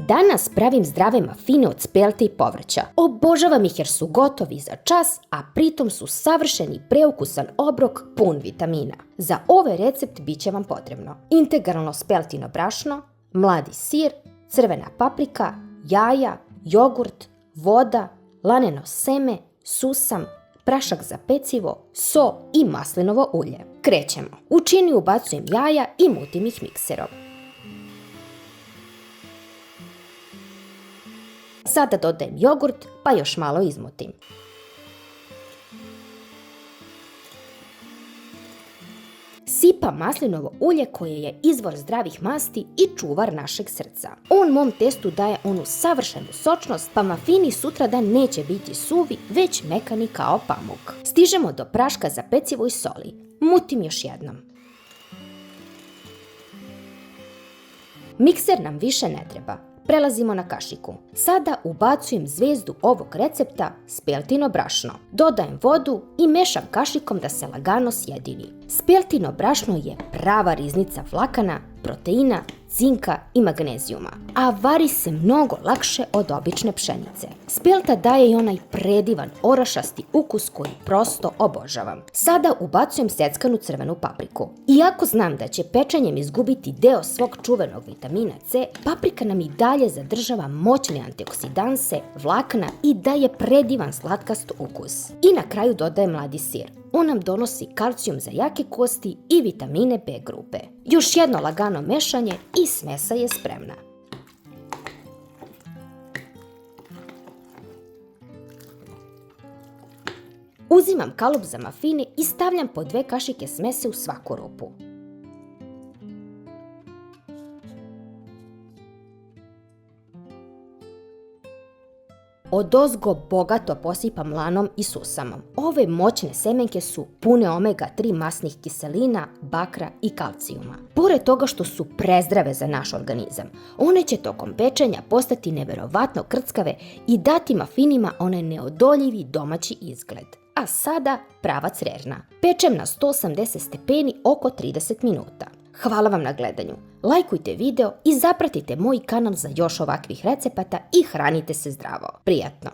Danas pravim zdrave mafine od spelte i povrća. Obožavam ih jer su gotovi za čas, a pritom su savršeni preukusan obrok pun vitamina. Za ovaj recept bit će vam potrebno integralno speltino brašno, mladi sir, crvena paprika, jaja, jogurt, voda, laneno seme, susam, prašak za pecivo, so i maslinovo ulje. Krećemo. U činiju ubacujem jaja i mutim ih mikserom. Sada dodajem jogurt, pa još malo izmutim. Sipam maslinovo ulje koje je izvor zdravih masti i čuvar našeg srca. On mom testu daje onu savršenu sočnost, pa mafini sutradan neće biti suvi, već mekani kao pamuk. Stižemo do praška za pecivo i soli. Mutim još jednom. Mikser nam više ne treba. Prelazimo na kašiku. Sada ubacujem zvezdu ovog recepta, speltino brašno. Dodajem vodu i mešam kašikom da se lagano sjedini. Speltino brašno je prava riznica vlakana, proteina, cinka i magnezijuma, a vari se mnogo lakše od obične pšenice. Spelta daje i onaj predivan orašasti ukus koji prosto obožavam. Sada ubacujem seckanu crvenu papriku. Iako znam da će pečenjem izgubiti deo svog čuvenog vitamina C, paprika nam i dalje zadržava moćne antioksidanse, vlakna i daje predivan slatkast ukus. I na kraju dodajem mladi sir. On nam donosi kalcijum za jake kosti i vitamine B grupe. Još jedno lagano mešanje i smesa je spremna. Uzimam kalup za mafine i stavljam po 2 kašike smese u svaku rupu. Odozgo bogato posipam lanom i susamom. Ove moćne semenke su pune omega-3 masnih kiselina, bakra i kalcijuma. Pored toga što su prezdrave za naš organizam, one će tokom pečenja postati neverovatno krckave i dati mafinima onaj neodoljivi domaći izgled. A sada pravac rerna. Pečem na 180 stepeni oko 30 minuta. Hvala vam na gledanju. Lajkujte video i zapratite moj kanal za još ovakvih recepata i hranite se zdravo. Prijatno!